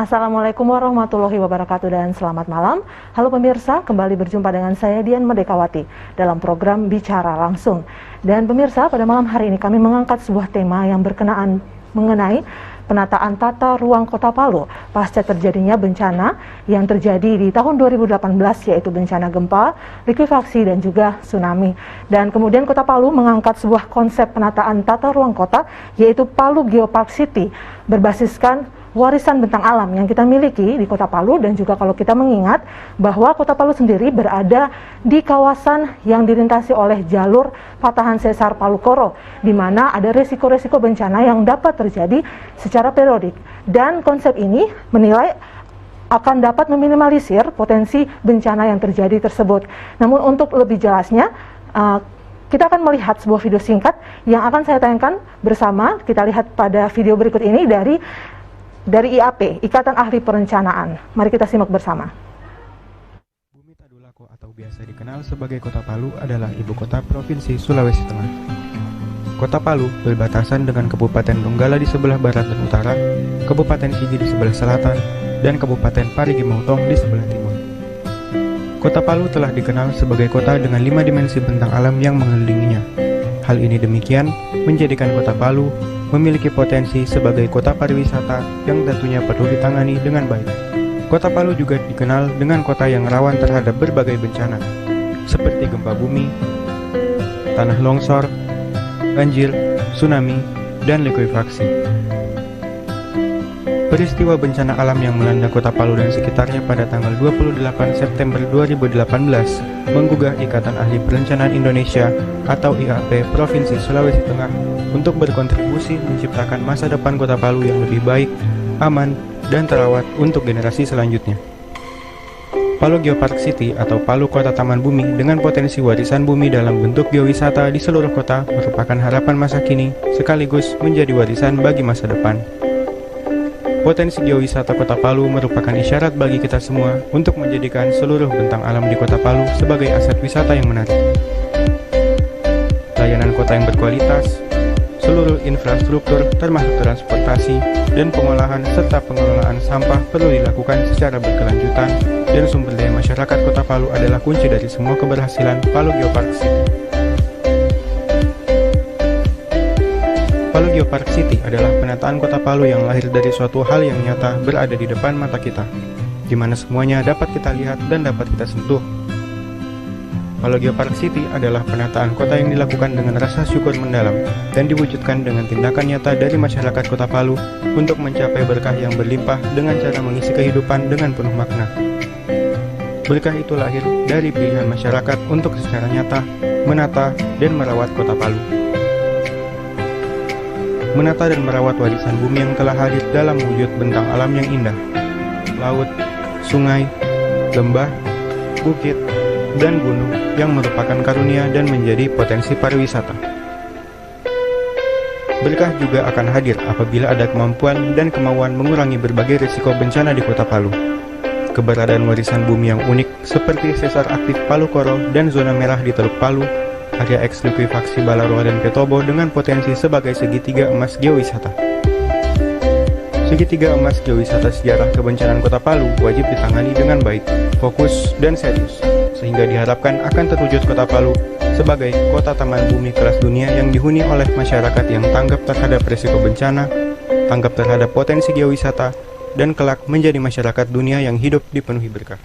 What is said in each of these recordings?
Assalamualaikum warahmatullahi wabarakatuh dan selamat malam. Halo pemirsa, kembali berjumpa dengan saya Dian Merdekawati dalam program Bicara Langsung. Dan pemirsa, pada malam hari ini kami mengangkat sebuah tema yang berkenaan mengenai penataan tata ruang Kota Palu pasca terjadinya bencana yang terjadi di tahun 2018, yaitu bencana gempa, likuifaksi dan juga tsunami. Dan kemudian Kota Palu mengangkat sebuah konsep penataan tata ruang kota, yaitu Palu Geopark City, berbasiskan warisan bentang alam yang kita miliki di Kota Palu. Dan juga kalau kita mengingat bahwa Kota Palu sendiri berada di kawasan yang dilintasi oleh jalur patahan sesar Palu Koro, di mana ada resiko-resiko bencana yang dapat terjadi secara periodik. Dan konsep ini menilai akan dapat meminimalisir potensi bencana yang terjadi tersebut. Namun untuk lebih jelasnya, kita akan melihat sebuah video singkat yang akan saya tayangkan bersama. Kita lihat pada video berikut ini dari IAP, Ikatan Ahli Perencanaan. Mari kita simak bersama. Bumi Tadulako atau biasa dikenal sebagai Kota Palu adalah ibu kota Provinsi Sulawesi Tengah. Kota Palu berbatasan dengan Kabupaten Donggala di sebelah barat dan utara, Kabupaten Sigi di sebelah selatan, dan Kabupaten Parigi Motong di sebelah timur. Kota Palu telah dikenal sebagai kota dengan 5 dimensi bentang alam yang mengelilinginya. Hal ini demikian menjadikan Kota Palu memiliki potensi sebagai kota pariwisata yang tentunya perlu ditangani dengan baik. Kota Palu juga dikenal dengan kota yang rawan terhadap berbagai bencana, seperti gempa bumi, tanah longsor, banjir, tsunami, dan likuifaksi. Peristiwa bencana alam yang melanda Kota Palu dan sekitarnya pada tanggal 28 September 2018 menggugah Ikatan Ahli Perencanaan Indonesia atau IAP Provinsi Sulawesi Tengah untuk berkontribusi menciptakan masa depan Kota Palu yang lebih baik, aman, dan terawat untuk generasi selanjutnya. Palu Geopark City atau Palu Kota Taman Bumi dengan potensi warisan bumi dalam bentuk geowisata di seluruh kota merupakan harapan masa kini sekaligus menjadi warisan bagi masa depan. Potensi geowisata Kota Palu merupakan isyarat bagi kita semua untuk menjadikan seluruh bentang alam di Kota Palu sebagai aset wisata yang menarik. Layanan kota yang berkualitas, seluruh infrastruktur termasuk transportasi dan pengolahan serta pengelolaan sampah perlu dilakukan secara berkelanjutan, dan sumber daya masyarakat Kota Palu adalah kunci dari semua keberhasilan Palu Geopark City. Palu Geopark City adalah penataan Kota Palu yang lahir dari suatu hal yang nyata berada di depan mata kita, di mana semuanya dapat kita lihat dan dapat kita sentuh. Palu Geopark City adalah penataan kota yang dilakukan dengan rasa syukur mendalam dan diwujudkan dengan tindakan nyata dari masyarakat Kota Palu untuk mencapai berkah yang berlimpah dengan cara mengisi kehidupan dengan penuh makna. Berkah itu lahir dari pilihan masyarakat untuk secara nyata menata dan merawat Kota Palu. Menata dan merawat warisan bumi yang telah hadir dalam wujud bentang alam yang indah, laut, sungai, lembah, bukit, dan gunung yang merupakan karunia dan menjadi potensi pariwisata. Berkah juga akan hadir apabila ada kemampuan dan kemauan mengurangi berbagai risiko bencana di Kota Palu. Keberadaan warisan bumi yang unik seperti sesar aktif Palu Koro dan zona merah di Teluk Palu, area eks likuifaksi Balaroa dan Petobo dengan potensi sebagai segitiga emas geowisata. Segitiga emas geowisata sejarah kebencanaan Kota Palu wajib ditangani dengan baik, fokus, dan serius, sehingga diharapkan akan terwujud Kota Palu sebagai kota taman bumi kelas dunia yang dihuni oleh masyarakat yang tanggap terhadap risiko bencana, tanggap terhadap potensi geowisata, dan kelak menjadi masyarakat dunia yang hidup dipenuhi berkah.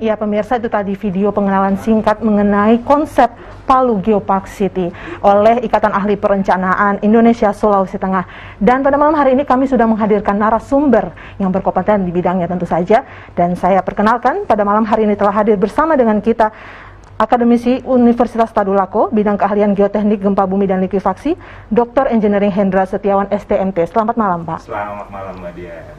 Ya pemirsa, itu tadi video pengenalan singkat mengenai konsep Palu Geopark City oleh Ikatan Ahli Perencanaan Indonesia Sulawesi Tengah. Dan pada malam hari ini kami sudah menghadirkan narasumber yang berkompeten di bidangnya tentu saja. Dan saya perkenalkan, pada malam hari ini telah hadir bersama dengan kita Akademisi Universitas Tadulako, bidang keahlian geoteknik, gempa bumi dan likuifaksi, Dr. Engineering Hendra Setiawan STMT. Selamat malam Pak. Selamat malam Mbak Dian.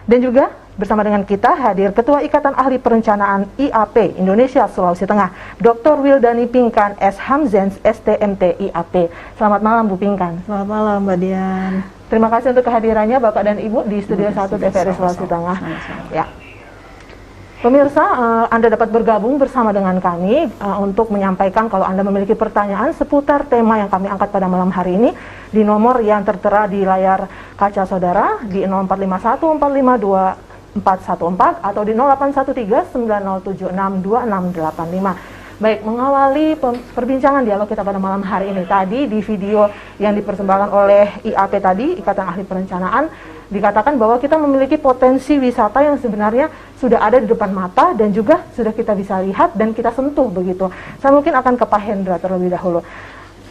Dan juga bersama dengan kita hadir Ketua Ikatan Ahli Perencanaan IAP Indonesia Sulawesi Tengah, Dr. Wildani Pinkan S. Hamzens STMT IAP. Selamat malam Bu Pinkan. Selamat malam Mbak Dian. Terima kasih untuk kehadirannya Bapak dan Ibu di Studio 1 TVRI Sulawesi Tengah. Ya. Pemirsa, Anda dapat bergabung bersama dengan kami untuk menyampaikan kalau Anda memiliki pertanyaan seputar tema yang kami angkat pada malam hari ini di nomor yang tertera di layar kaca saudara di 0451 452 414 atau di 0813 9076 2685. Baik, mengawali perbincangan dialog kita pada malam hari ini tadi di video yang dipersembahkan oleh IAP tadi, Ikatan Ahli Perencanaan, dikatakan bahwa kita memiliki potensi wisata yang sebenarnya sudah ada di depan mata dan juga sudah kita bisa lihat dan kita sentuh begitu. Saya mungkin akan ke Pak Hendra terlebih dahulu.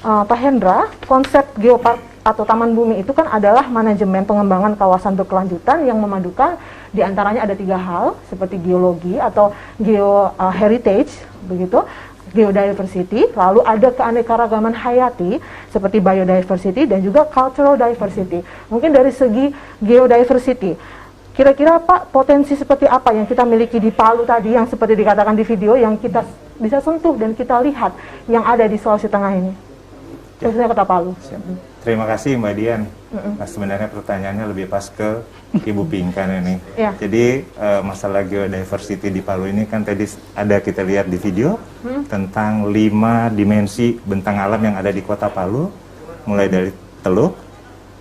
Pak Hendra, konsep geopark atau taman bumi itu kan adalah manajemen pengembangan kawasan berkelanjutan yang memadukan diantaranya ada 3 hal seperti geologi atau heritage begitu, geodiversity, lalu ada keanekaragaman hayati seperti biodiversity dan juga cultural diversity. Mungkin dari segi geodiversity, kira-kira Pak, potensi seperti apa yang kita miliki di Palu tadi yang seperti dikatakan di video yang kita bisa sentuh dan kita lihat yang ada di Sulawesi Tengah ini, khususnya Kota Palu. Terima kasih Mbak Dian. Nah, sebenarnya pertanyaannya lebih pas ke Ibu Pinkan ini. Jadi masalah geodiversity di Palu ini kan tadi ada kita lihat di video tentang 5 dimensi bentang alam yang ada di Kota Palu, mulai dari teluk,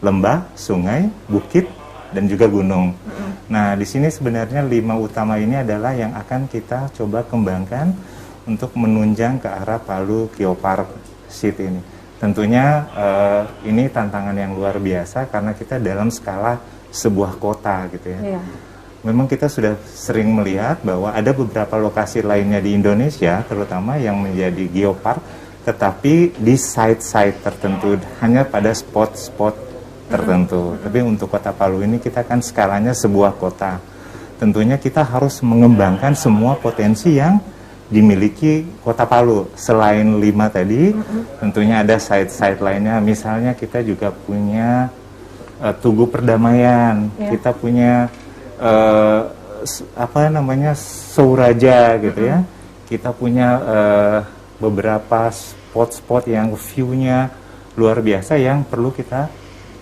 lembah, sungai, bukit, dan juga gunung. Nah, di sini sebenarnya 5 utama ini adalah yang akan kita coba kembangkan untuk menunjang ke arah Palu Geopark City ini. Tentunya ini tantangan yang luar biasa karena kita dalam skala sebuah kota gitu ya. Memang kita sudah sering melihat bahwa ada beberapa lokasi lainnya di Indonesia terutama yang menjadi geopark, tetapi di site-site tertentu, hanya pada spot-spot tertentu. Tapi untuk Kota Palu ini kita kan skalanya sebuah kota. Tentunya kita harus mengembangkan semua potensi yang dimiliki Kota Palu. Selain 5 tadi, tentunya ada site-site lainnya. Misalnya kita juga punya Tugu Perdamaian, kita punya Souraja gitu ya. Kita punya beberapa spot-spot yang view-nya luar biasa yang perlu kita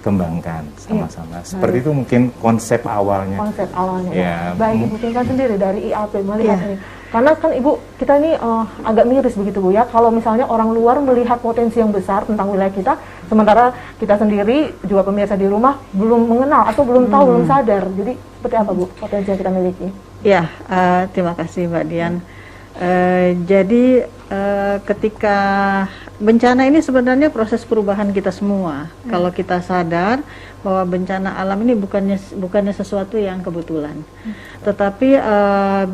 kembangkan sama-sama. Seperti itu mungkin konsep awalnya. Konsep awalnya. Ya. Baik, Ibu Pinkan sendiri dari IAP melihat ini. Karena kan Ibu, kita ini agak miris begitu Bu ya, kalau misalnya orang luar melihat potensi yang besar tentang wilayah kita, sementara kita sendiri, juga pemirsa di rumah, belum mengenal atau belum tahu, belum sadar. Jadi seperti apa Bu potensi yang kita miliki? Ya, terima kasih Mbak Dian. Jadi ketika bencana ini sebenarnya proses perubahan kita semua. Kalau kita sadar bahwa bencana alam ini bukannya sesuatu yang kebetulan, tetapi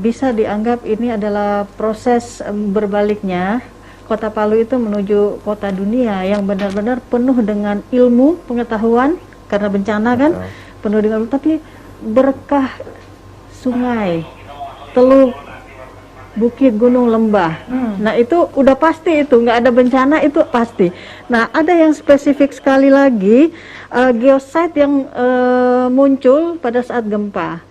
bisa dianggap ini adalah proses berbaliknya Kota Palu itu menuju kota dunia yang benar-benar penuh dengan ilmu pengetahuan karena bencana kan, penuh dengan, tapi berkah sungai, teluk, bukit, gunung, lembah. Nah itu udah pasti, itu nggak ada bencana itu pasti. Nah ada yang spesifik sekali lagi, geosite yang muncul pada saat gempa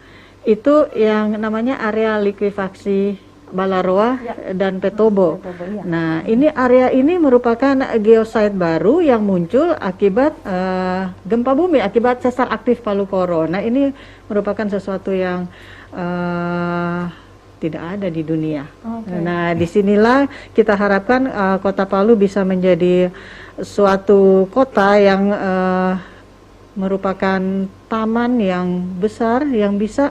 itu yang namanya area likuifaksi Balaroa dan Petobo. Nah ini area ini merupakan geosite baru yang muncul akibat gempa bumi, akibat sesar aktif Palu Koro. Nah ini merupakan sesuatu yang tidak ada di dunia. Nah, disinilah kita harapkan Kota Palu bisa menjadi suatu kota yang merupakan taman yang besar yang bisa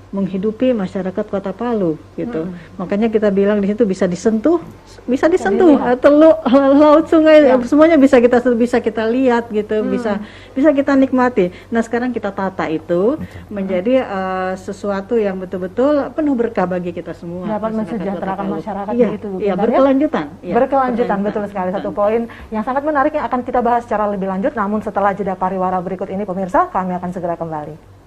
menghidupi masyarakat Kota Palu gitu. Makanya kita bilang di situ bisa disentuh, teluk, laut, sungai, semuanya bisa kita lihat gitu, bisa kita nikmati. Nah, sekarang kita tata itu menjadi sesuatu yang betul-betul penuh berkah bagi kita semua. Dapat mensejahterakan masyarakat gitu. Iya, berkelanjutan. Berkelanjutan, betul sekali. Satu poin yang sangat menarik yang akan kita bahas secara lebih lanjut, namun setelah jeda pariwara berikut ini pemirsa, kami akan segera kembali.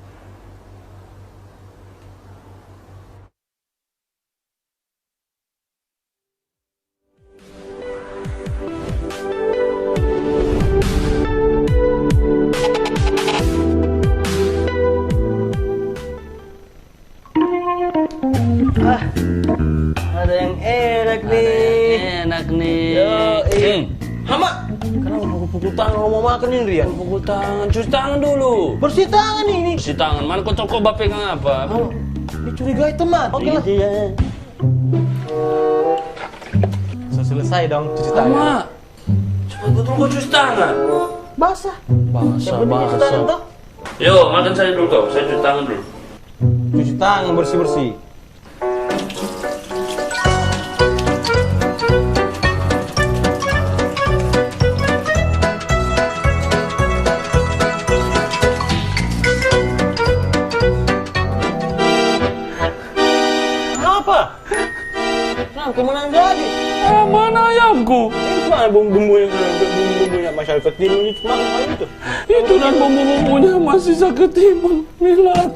Ada yang enak nih. Hama, kenapa pukul tangan mau makan ini Rian? Pukul tangan, cuci tangan dulu. Bersih tangan ini. Cuci tangan, mana kau cokok bape apa? Ini Curigai teman. Oke lah. Selesai dong cuci tangan. Ama, cepat betul kau cuci tangan. Basah. Basah. Yo, makan saya dulu kau. Saya cuci tangan dulu. Cuci tangan bersih-bersih. Kemana jadi? Mana ayamku? Itu mana bumbu-bumbunya masyarakat timur itu makan hal itu. Itu dan bumbu-bumbunya masih saya ketimbun. Milan,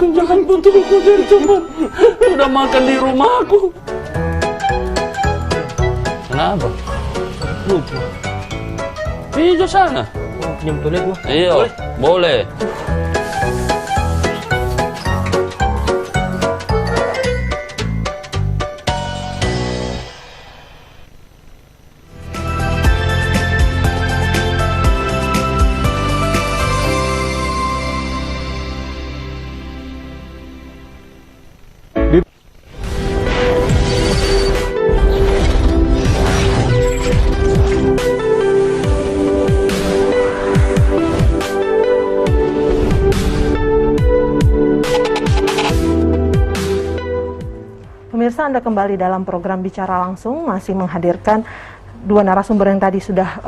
jangan betul kau jadi teman. Udah makan di rumahku. Kenapa? Lupa. Pinjam sana. Pinjam toilet gua. Iya, boleh. Pemirsa, Anda kembali dalam program Bicara Langsung, masih menghadirkan dua narasumber yang tadi sudah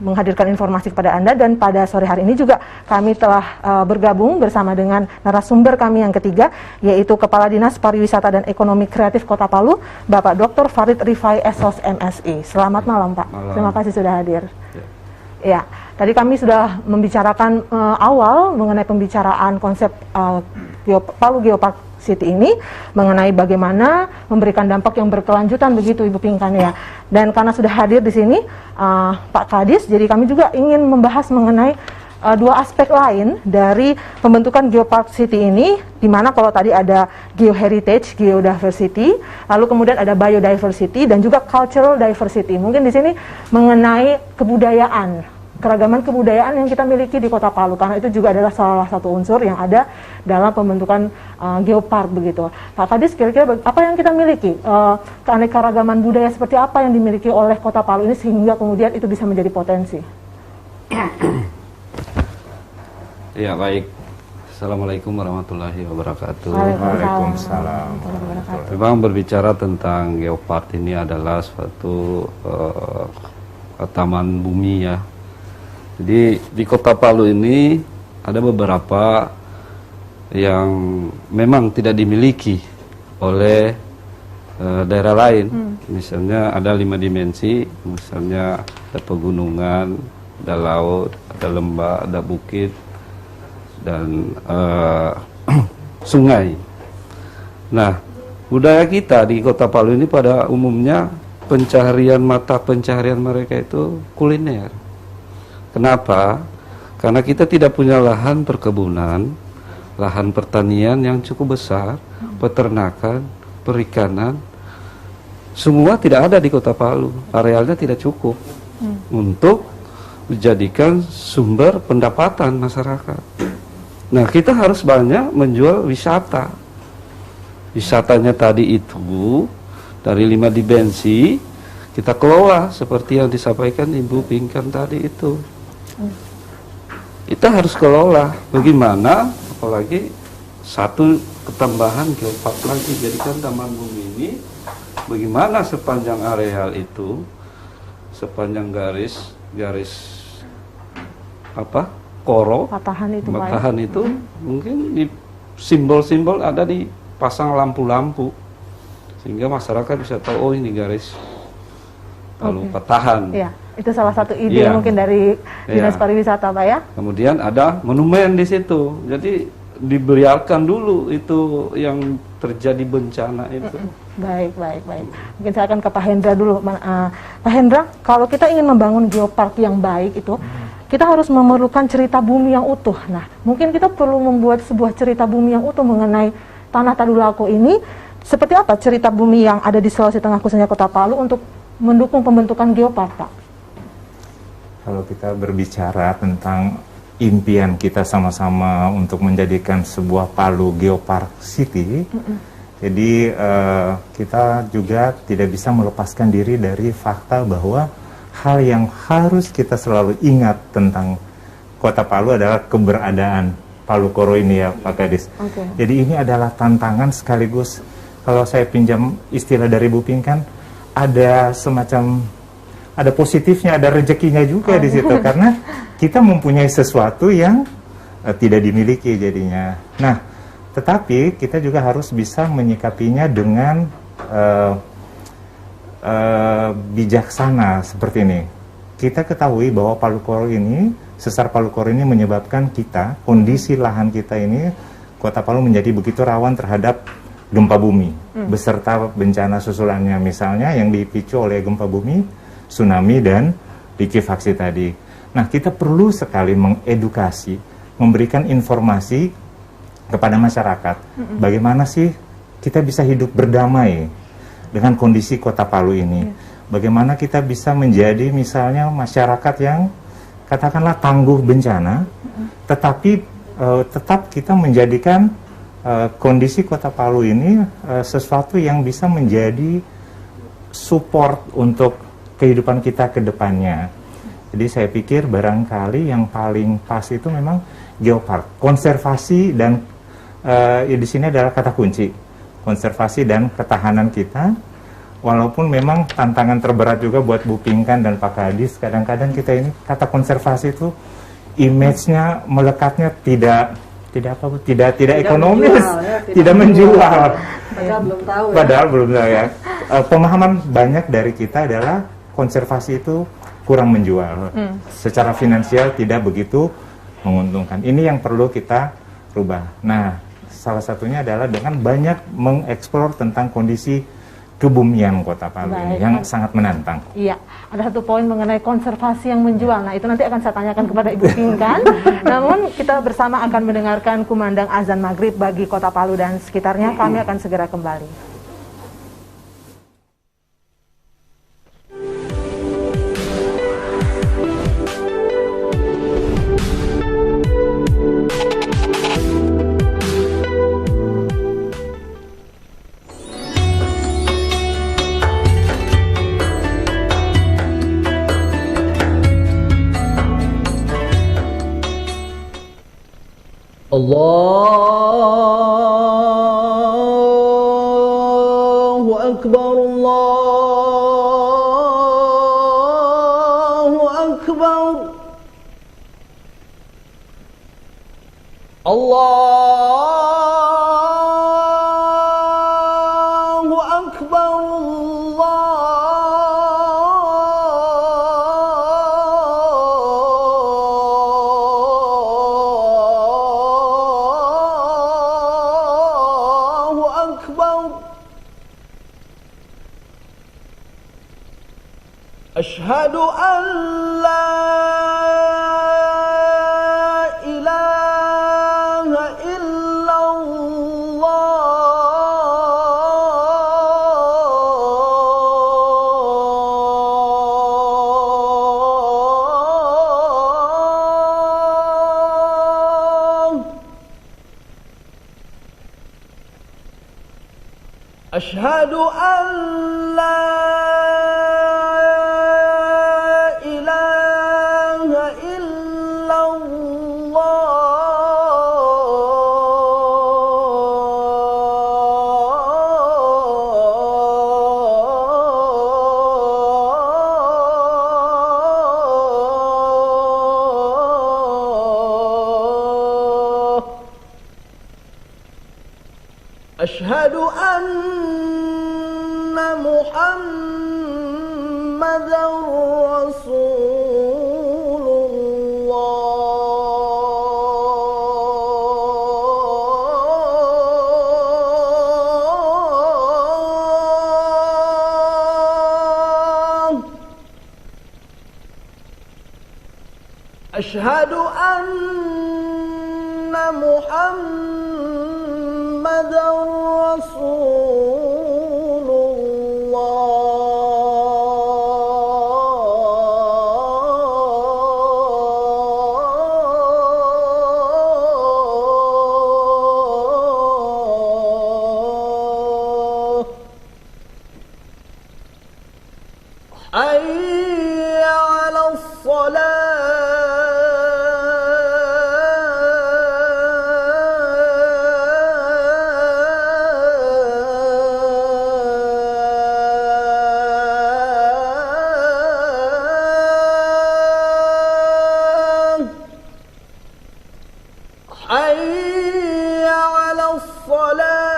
menghadirkan informasi kepada Anda, dan pada sore hari ini juga kami telah bergabung bersama dengan narasumber kami yang ketiga, yaitu Kepala Dinas Pariwisata dan Ekonomi Kreatif Kota Palu, Bapak Dr. Farid Rifai, SOS MSI. Selamat malam, Pak. Malam. Terima kasih sudah hadir. Ya, tadi kami sudah membicarakan awal mengenai pembicaraan konsep Palu Geopark City ini, mengenai bagaimana memberikan dampak yang berkelanjutan, begitu Ibu Pinkan ya. Dan karena sudah hadir di sini Pak Kadis, jadi kami juga ingin membahas mengenai dua aspek lain dari pembentukan Geopark City ini, di mana kalau tadi ada geoheritage, geodiversity, lalu kemudian ada biodiversity dan juga cultural diversity. Mungkin di sini mengenai kebudayaan, keragaman kebudayaan yang kita miliki di Kota Palu, karena itu juga adalah salah satu unsur yang ada dalam pembentukan Geopark begitu. Pak Kadis, kira-kira apa yang kita miliki, keanekaragaman budaya seperti apa yang dimiliki oleh Kota Palu ini sehingga kemudian itu bisa menjadi potensi? Ya, baik. Assalamualaikum warahmatullahi wabarakatuh. Waalaikumsalam. Memang berbicara tentang Geopark ini adalah suatu taman bumi ya. Jadi di Kota Palu ini ada beberapa yang memang tidak dimiliki oleh daerah lain. Misalnya ada 5 dimensi, misalnya ada pegunungan, ada laut, ada lembah, ada bukit, dan sungai. Nah, budaya kita di Kota Palu ini pada umumnya mata pencaharian mereka itu kuliner. Kenapa? Karena kita tidak punya lahan perkebunan, lahan pertanian yang cukup besar, peternakan, perikanan, semua tidak ada di Kota Palu. Arealnya tidak cukup untuk menjadikan sumber pendapatan masyarakat. Nah, kita harus banyak menjual wisata. Wisatanya tadi itu dari 5 dimensi kita kelola seperti yang disampaikan Ibu Pinkan tadi itu. Kita harus kelola bagaimana, apalagi satu ketambahan Geopark lagi, jadikan taman bumi ini bagaimana sepanjang areal itu, sepanjang garis koro patahan itu mungkin di simbol-simbol ada dipasang lampu-lampu sehingga masyarakat bisa tahu, oh ini garis Palu Patahan. Ya, itu salah satu ide mungkin dari Dinas Pariwisata, Pak ya. Kemudian ada monumen di situ. Jadi dibiarkan dulu itu yang terjadi bencana itu. Baik. Mungkin saya akan ke Pak Hendra dulu. Pak Hendra, kalau kita ingin membangun geopark yang baik itu, kita harus memerlukan cerita bumi yang utuh. Nah, mungkin kita perlu membuat sebuah cerita bumi yang utuh mengenai Tanah Tadulako ini. Seperti apa cerita bumi yang ada di Sulawesi Tengah, khususnya Kota Palu, untuk mendukung pembentukan geopark, Pak? Kalau kita berbicara tentang impian kita sama-sama untuk menjadikan sebuah Palu Geopark City. Jadi kita juga tidak bisa melepaskan diri dari fakta bahwa hal yang harus kita selalu ingat tentang Kota Palu adalah keberadaan Palu Koro ini ya Pak Kadis. Jadi ini adalah tantangan sekaligus, kalau saya pinjam istilah dari Bu Pinkan, ada semacam, ada positifnya, ada rezekinya juga di situ karena kita mempunyai sesuatu yang tidak dimiliki jadinya. Nah, tetapi kita juga harus bisa menyikapinya dengan bijaksana seperti ini. Kita ketahui bahwa Palu Koro ini, sesar Palu Koro ini menyebabkan kita, kondisi lahan kita ini, Kota Palu menjadi begitu rawan terhadap gempa bumi beserta bencana susulannya, misalnya yang dipicu oleh gempa bumi, tsunami, dan likuifaksi tadi. Nah, kita perlu sekali mengedukasi, memberikan informasi kepada masyarakat. Bagaimana sih kita bisa hidup berdamai dengan kondisi Kota Palu ini? Bagaimana kita bisa menjadi misalnya masyarakat yang katakanlah tangguh bencana, tetapi tetap kita menjadikan kondisi Kota Palu ini sesuatu yang bisa menjadi support untuk kehidupan kita ke depannya. Jadi saya pikir barangkali yang paling pas itu memang geopark, konservasi, dan di sini adalah kata kunci, konservasi dan ketahanan kita. Walaupun memang tantangan terberat juga buat Bu Pinkan dan Pak Kadis, kadang-kadang kita ini kata konservasi itu image-nya melekatnya tidak ekonomis, tidak menjual. Padahal belum tahu. Padahal belum tahu ya. Pemahaman banyak dari kita adalah konservasi itu kurang menjual. Secara finansial tidak begitu menguntungkan. Ini yang perlu kita rubah. Nah, salah satunya adalah dengan banyak mengeksplor tentang kondisi kebumian Kota Palu ini yang sangat menantang. Iya, ada satu poin mengenai konservasi yang menjual. Nah, itu nanti akan saya tanyakan kepada Ibu Pinkan. Namun kita bersama akan mendengarkan kumandang azan maghrib bagi Kota Palu dan sekitarnya. Kami akan segera kembali. Allahu Akbar, Allahu Akbar, Allahu Akbar, Ashhadu an la ilaha illallah. Ashhadu an la Ashhadu anna Muhammadar Rasulullah. Ashhadu anna Muhammadar Rasulullah. حي على الصلاة حي على الصلاة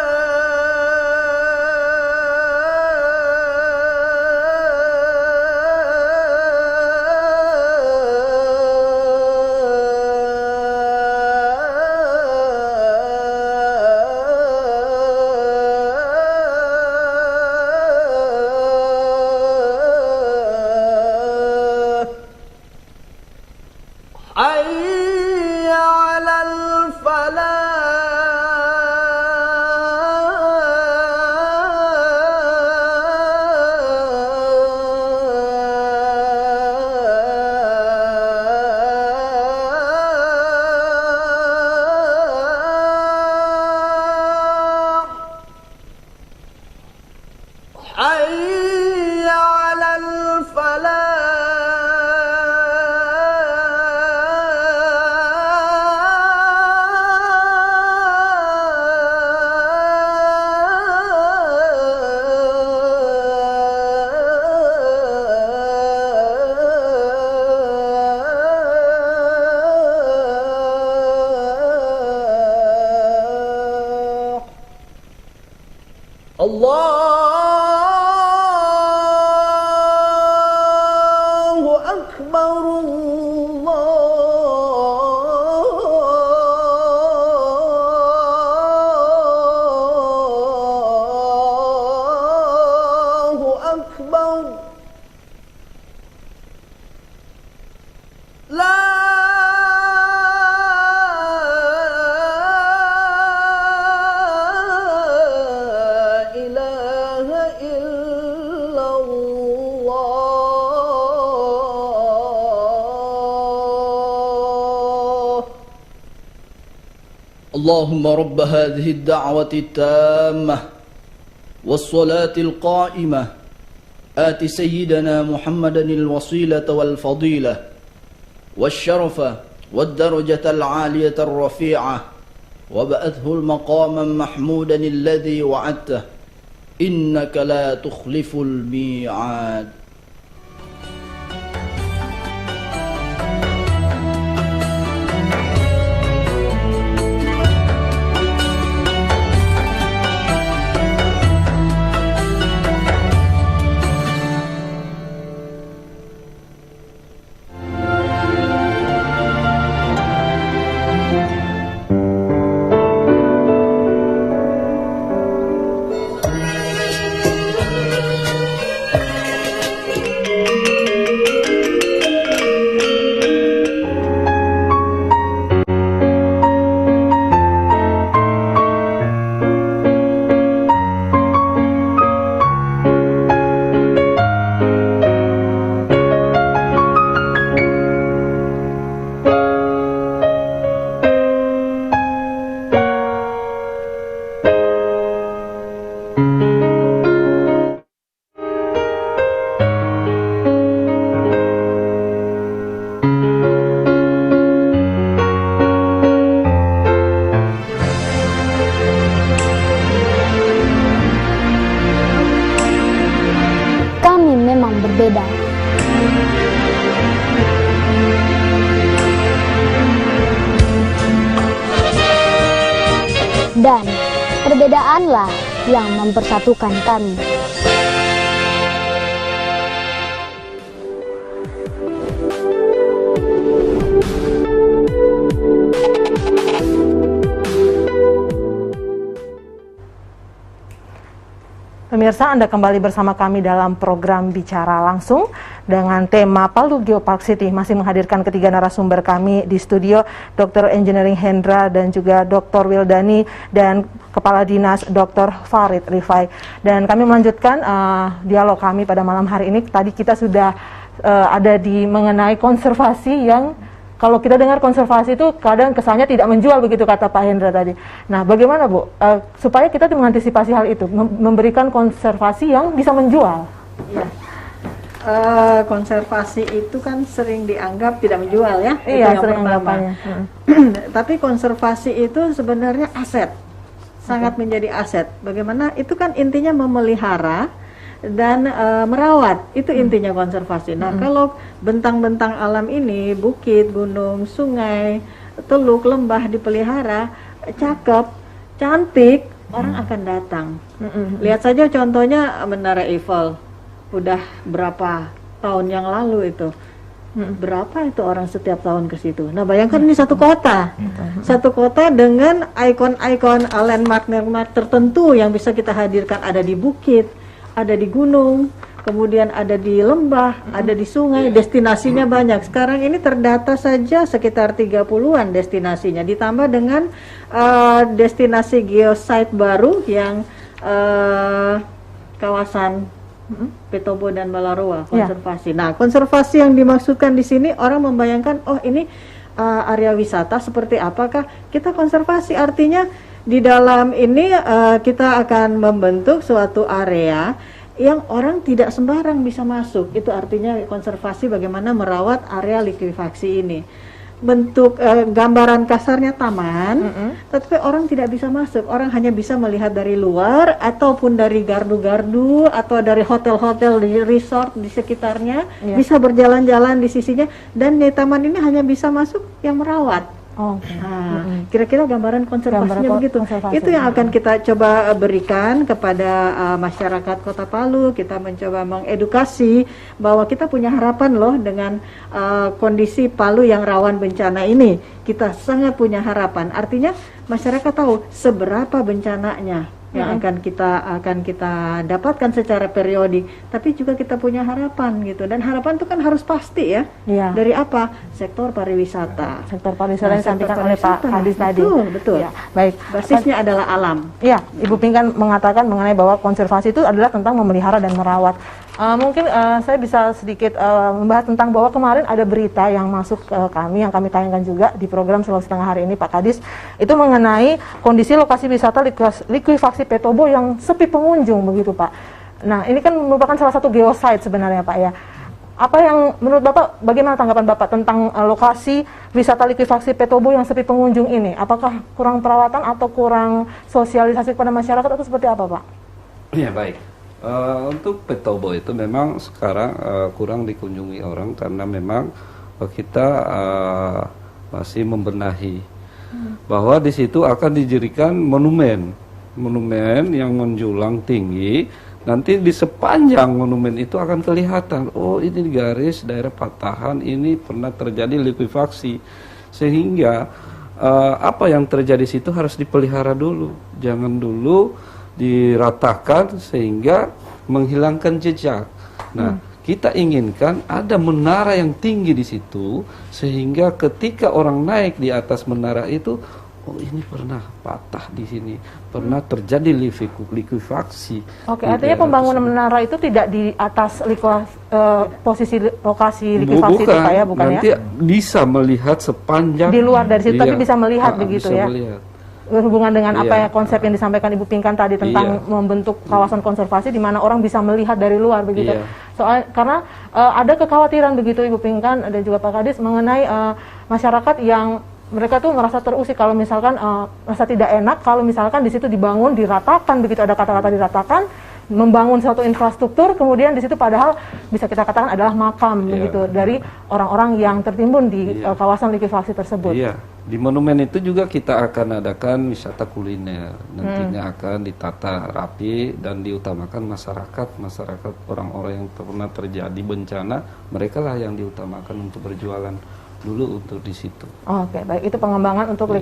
حي على الفلاح حي على الفلاح الله أكبر الله أكبر لا إله إلا الله اللهم رب هذه الدعوة التامة والصلاة القائمة آت سيدنا محمدا الوسيلة والفضيلة والشرف والدرجة العالية الرفيعة وبعثه المقاما محمودا الذي وعدته إنك لا تخلف الميعاد. berbeda. Dan perbedaanlah yang mempersatukan kami. Pemirsa, Anda kembali bersama kami dalam program Bicara Langsung dengan tema Palu Geopark City. Masih menghadirkan ketiga narasumber kami di studio, Dr. Engineering Hendra dan juga Dr. Wildani dan Kepala Dinas Dr. Farid Rifai. Dan kami melanjutkan dialog kami pada malam hari ini. Tadi kita sudah ada di mengenai konservasi yang kalau kita dengar konservasi itu kadang kesannya tidak menjual, begitu kata Pak Hendra tadi. Nah, bagaimana Bu, supaya kita mengantisipasi hal itu, memberikan konservasi yang bisa menjual? Ya. konservasi itu kan sering dianggap tidak menjual ya. Iya, itu yang sering pertama. Tapi konservasi itu sebenarnya aset, sangat menjadi aset. Bagaimana? Itu kan intinya memelihara dan merawat, itu intinya konservasi. Nah, kalau bentang-bentang alam ini, bukit, gunung, sungai, teluk, lembah dipelihara, cakep, cantik, orang akan datang. Lihat saja contohnya Menara Eiffel, udah berapa tahun yang lalu itu. Berapa itu orang setiap tahun ke situ. Nah, bayangkan ini satu kota. Satu kota dengan ikon-ikon landmark tertentu yang bisa kita hadirkan, ada di bukit, ada di gunung, kemudian ada di lembah, ada di sungai, destinasinya banyak. Sekarang ini terdata saja sekitar 30-an destinasinya, ditambah dengan destinasi geosite baru yang kawasan Petobo dan Balaroa konservasi. Nah, konservasi yang dimaksudkan di sini orang membayangkan, oh ini area wisata seperti apakah? Kita konservasi artinya di dalam ini kita akan membentuk suatu area yang orang tidak sembarang bisa masuk. Itu artinya konservasi bagaimana merawat area likuifaksi ini. Bentuk gambaran kasarnya taman, tapi orang tidak bisa masuk. Orang hanya bisa melihat dari luar ataupun dari gardu-gardu atau dari hotel-hotel di resort di sekitarnya, bisa berjalan-jalan di sisinya, dan di taman ini hanya bisa masuk yang merawat. Nah, kira-kira gambaran konservasinya begitu. Itu yang akan kita coba berikan kepada masyarakat Kota Palu. Kita mencoba mengedukasi bahwa kita punya harapan loh dengan kondisi Palu yang rawan bencana ini. Kita sangat punya harapan. Artinya masyarakat tahu seberapa bencananya yang akan kita dapatkan secara periodik, tapi juga kita punya harapan gitu, dan harapan itu kan harus pasti ya. Dari apa? Sektor pariwisata. Sektor pariwisata yang disampaikan oleh Pak Kadis tadi. Betul. Ya, baik. Basisnya adalah alam. Iya, Ibu Pinkan mengatakan mengenai bahwa konservasi itu adalah tentang memelihara dan merawat. Mungkin saya bisa sedikit membahas tentang bahwa kemarin ada berita yang masuk ke kami, yang kami tayangkan juga di program Sulawesi Tengah hari ini, Pak Kadis, itu mengenai kondisi lokasi wisata likuifaksi Petobo yang sepi pengunjung begitu, Pak. Nah, ini kan merupakan salah satu geosite sebenarnya, Pak ya. Apa yang menurut Bapak, bagaimana tanggapan Bapak tentang lokasi wisata likuifaksi Petobo yang sepi pengunjung ini? Apakah kurang perawatan atau kurang sosialisasi kepada masyarakat atau seperti apa, Pak? Ya, baik. Untuk Petobo itu memang sekarang kurang dikunjungi orang karena memang kita masih membenahi bahwa di situ akan dijadikan monumen yang menjulang tinggi. Nanti di sepanjang monumen itu akan kelihatan, oh ini garis daerah patahan ini pernah terjadi likuifaksi, sehingga apa yang terjadi situ harus dipelihara dulu, jangan dulu diratakan sehingga menghilangkan jejak. Nah, kita inginkan ada menara yang tinggi di situ sehingga ketika orang naik di atas menara itu, oh ini pernah patah di sini, pernah terjadi likuifaksi. Oke, artinya pembangunan menara itu tidak di atas posisi lokasi likuifaksi itu, Pak ya, bukan nanti ya? Bisa melihat sepanjang di luar dari situ, tapi bisa melihat begitu bisa ya. Melihat. Berhubungan dengan apa ya konsep yang disampaikan Ibu Pinkan tadi tentang membentuk kawasan konservasi di mana orang bisa melihat dari luar begitu. Karena ada kekhawatiran begitu Ibu Pinkan dan juga Pak Kadis mengenai masyarakat yang mereka tuh merasa terusik kalau misalkan merasa tidak enak kalau misalkan di situ dibangun diratakan begitu, ada kata-kata diratakan, membangun suatu infrastruktur, kemudian di situ padahal bisa kita katakan adalah makam begitu dari orang-orang yang tertimbun di kawasan likuifaksi tersebut. Di monumen itu juga kita akan adakan wisata kuliner, nantinya akan ditata rapi dan diutamakan masyarakat orang-orang yang pernah terjadi bencana, mereka lah yang diutamakan untuk berjualan dulu untuk di situ. Oke, baik, itu pengembangan untuk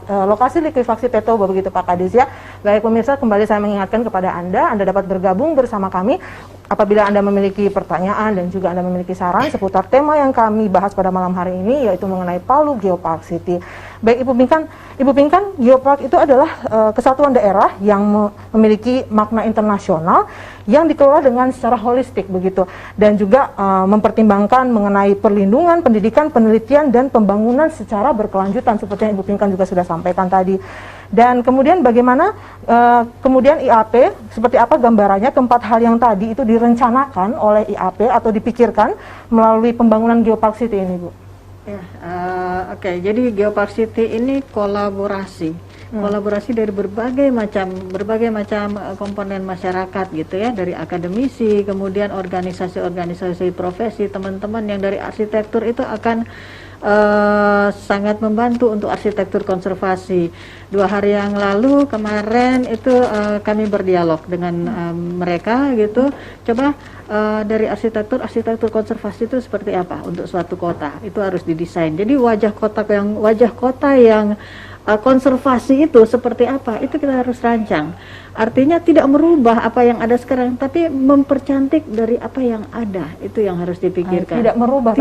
lokasi likuifaksi Petobo begitu Pak Kadis ya. Baik pemirsa, kembali saya mengingatkan kepada Anda dapat bergabung bersama kami apabila Anda memiliki pertanyaan dan juga Anda memiliki saran seputar tema yang kami bahas pada malam hari ini, yaitu mengenai Palu Geopark City. Baik Ibu Pinkan, Geopark itu adalah kesatuan daerah yang memiliki makna internasional yang dikelola dengan secara holistik begitu, dan juga mempertimbangkan mengenai perlindungan, pendidikan, penelitian dan pembangunan secara berkelanjutan seperti yang Ibu Pinkan juga sudah sampaikan tadi. Dan kemudian bagaimana kemudian IAP, seperti apa gambarannya keempat hal yang tadi itu direncanakan oleh IAP atau dipikirkan melalui pembangunan Geopark City ini, Bu? Ya, oke. Jadi Geopark City ini kolaborasi dari berbagai macam komponen masyarakat gitu ya, dari akademisi, kemudian organisasi-organisasi profesi, teman-teman yang dari arsitektur itu akan sangat membantu untuk arsitektur konservasi. 2 hari yang lalu kemarin itu kami berdialog dengan mereka gitu. Coba dari arsitektur konservasi itu seperti apa untuk suatu kota, itu harus didesain. Jadi wajah kota yang konservasi itu seperti apa, itu kita harus rancang. Artinya tidak merubah apa yang ada sekarang, tapi mempercantik dari apa yang ada. Itu yang harus dipikirkan. Tidak merubah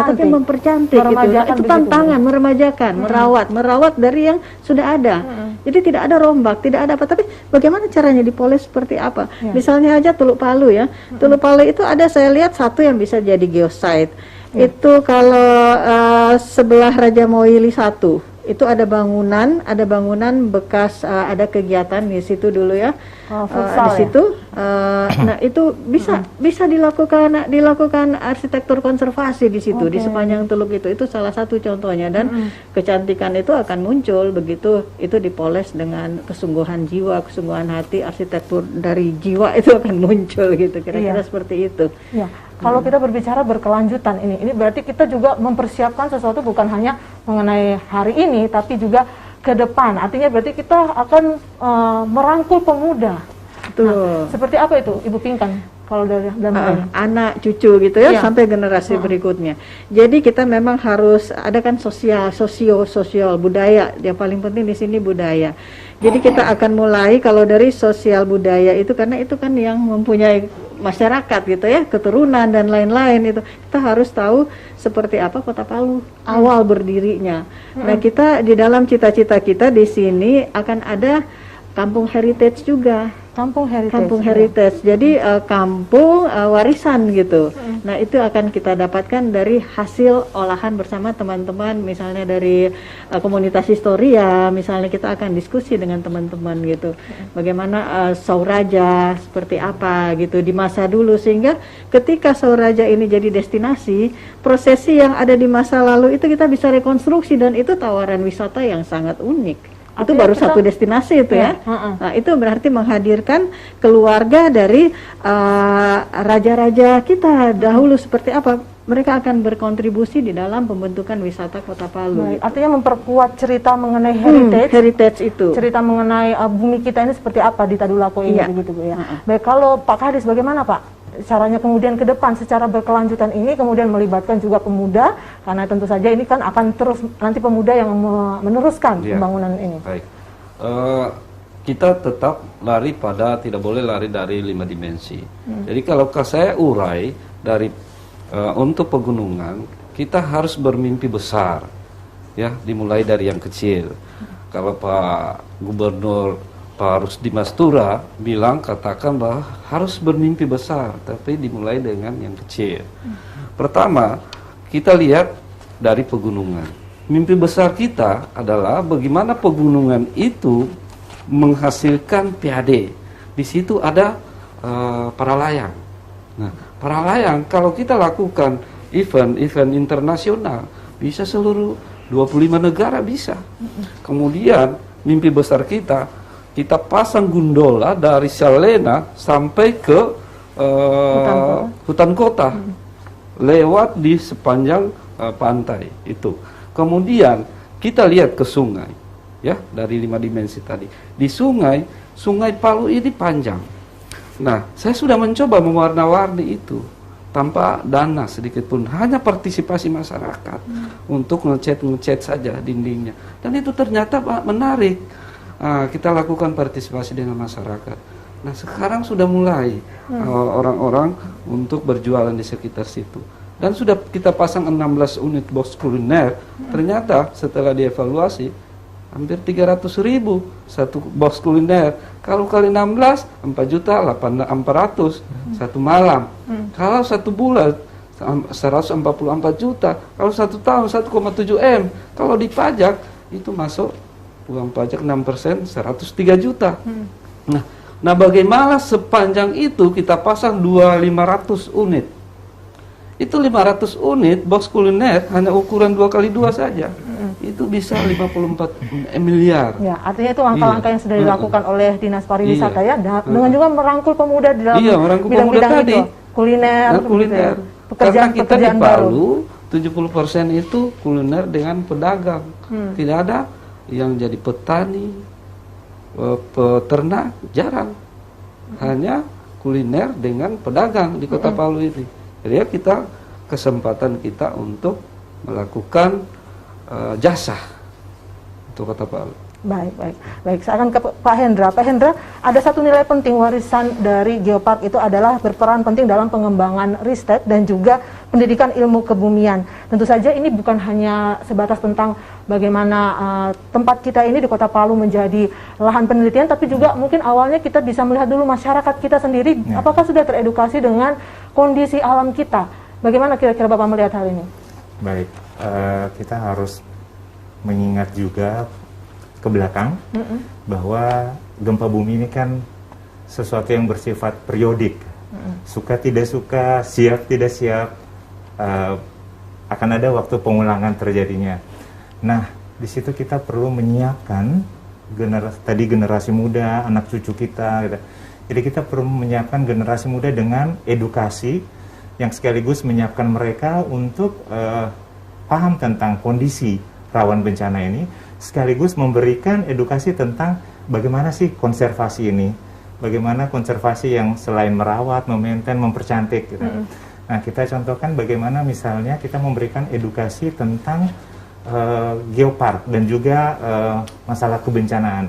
tapi mempercantik. Itu tantangan, meremajakan, merawat dari yang sudah ada. Jadi tidak ada rombak, tidak ada apa. Tapi bagaimana caranya dipoles seperti apa? Misalnya aja Teluk Palu ya. Teluk Palu itu ada, saya lihat satu yang bisa jadi geosite. Itu kalau sebelah Raja Moili 1. Itu ada bangunan bekas ada kegiatan di situ dulu ya. Di situ nah itu bisa dilakukan arsitektur konservasi di situ, di sepanjang teluk itu salah satu contohnya. Dan kecantikan itu akan muncul begitu itu dipoles dengan kesungguhan jiwa, kesungguhan hati, arsitektur dari jiwa itu akan muncul gitu, kira-kira seperti itu. Kalau kita berbicara berkelanjutan ini berarti kita juga mempersiapkan sesuatu bukan hanya mengenai hari ini, tapi juga ke depan. Artinya berarti kita akan merangkul pemuda. Nah, seperti apa itu, Ibu Pinkan? Kalau dari anak cucu gitu ya, sampai generasi berikutnya. Jadi kita memang harus ada kan sosial budaya. Yang paling penting di sini budaya. Jadi kita akan mulai kalau dari sosial budaya itu, karena itu kan yang mempunyai masyarakat gitu ya, keturunan dan lain-lain itu. Kita harus tahu seperti apa Kota Palu awal berdirinya. Nah, kita di dalam cita-cita kita di sini akan ada kampung heritage juga. Kampung heritage. Jadi kampung warisan gitu. Nah, itu akan kita dapatkan dari hasil olahan bersama teman-teman, misalnya dari komunitas historia, misalnya kita akan diskusi dengan teman-teman gitu. Bagaimana Sauraja seperti apa gitu di masa dulu, sehingga ketika Sauraja ini jadi destinasi, prosesi yang ada di masa lalu itu kita bisa rekonstruksi, dan itu tawaran wisata yang sangat unik. Itu baru satu destinasi itu ya. Nah, itu berarti menghadirkan keluarga dari raja-raja kita dahulu seperti apa. Mereka akan berkontribusi di dalam pembentukan wisata Kota Palu. Gitu. Artinya memperkuat cerita mengenai heritage itu. Cerita mengenai bumi kita ini seperti apa di Tadulako ini begitu Bu ya. Baik, kalau Pak Kadis bagaimana Pak? Caranya kemudian ke depan secara berkelanjutan ini kemudian melibatkan juga pemuda, karena tentu saja ini kan akan terus nanti pemuda yang meneruskan pembangunan ini. Baik, kita tetap tidak boleh lari dari 5 dimensi. Jadi kalau saya urai dari untuk pegunungan, kita harus bermimpi besar, ya, dimulai dari yang kecil. Kalau Pak Gubernur Pak Rusdi Mastura katakan bahwa harus bermimpi besar, tapi dimulai dengan yang kecil. Pertama, kita lihat dari pegunungan. Mimpi besar kita adalah bagaimana pegunungan itu menghasilkan PAD. Di situ ada para layang. Nah, para layang kalau kita lakukan event internasional, bisa seluruh 25 negara bisa. Kemudian mimpi besar kita pasang gondola dari Salena sampai ke hutan kota, lewat di sepanjang pantai itu. Kemudian kita lihat ke sungai, ya, dari 5 dimensi tadi. Di sungai Palu ini panjang. Nah, saya sudah mencoba mewarna-warni itu tanpa dana sedikit pun, hanya partisipasi masyarakat untuk ngecat saja dindingnya, dan itu ternyata menarik. Kita lakukan partisipasi dengan masyarakat. Nah, sekarang sudah mulai orang-orang untuk berjualan di sekitar situ. Dan sudah kita pasang 16 unit box kuliner. Ternyata setelah dievaluasi, hampir 300.000 satu box kuliner. Kalau kali 16, 4.400.000 satu malam. Kalau satu bulan, 144 juta. Kalau 1 tahun, 1,7 M. Kalau dipajak, itu masuk uang pajak 6%, 103 juta. Nah bagaimana sepanjang itu kita pasang 500 unit? Itu 500 unit box kuliner hanya ukuran 2x2 saja. Itu bisa 54 miliar. Ya, artinya itu langkah-langkah yang sudah dilakukan oleh Dinas Pariwisata ya, dengan juga merangkul pemuda di dalam bidang-bidang itu, kuliner, Karena kita di Palu 70% itu kuliner dengan pedagang. Tidak ada yang jadi petani, peternak, jarang. Hanya kuliner dengan pedagang di Kota Palu ini. Jadi ya kesempatan kita untuk melakukan jasa untuk Kota Palu. Baik. Saya akan ke Pak Hendra. Pak Hendra, ada satu nilai penting warisan dari Geopark itu adalah berperan penting dalam pengembangan riset dan juga pendidikan ilmu kebumian. Tentu saja ini bukan hanya sebatas tentang bagaimana tempat kita ini di Kota Palu menjadi lahan penelitian, tapi juga mungkin awalnya kita bisa melihat dulu masyarakat kita sendiri, apakah sudah teredukasi dengan kondisi alam kita. Bagaimana kira-kira Bapak melihat hal ini? Baik, kita harus mengingat juga ke belakang bahwa gempa bumi ini kan sesuatu yang bersifat periodik, suka tidak suka, siap tidak siap, akan ada waktu pengulangan terjadinya. Nah, di situ kita perlu menyiapkan generasi muda, anak cucu kita gitu. Jadi kita perlu menyiapkan generasi muda dengan edukasi yang sekaligus menyiapkan mereka untuk paham tentang kondisi rawan bencana ini, sekaligus memberikan edukasi tentang bagaimana sih konservasi ini, bagaimana konservasi yang selain merawat, memaintain, mempercantik gitu. Nah, kita contohkan bagaimana misalnya kita memberikan edukasi tentang geopark dan juga masalah kebencanaan.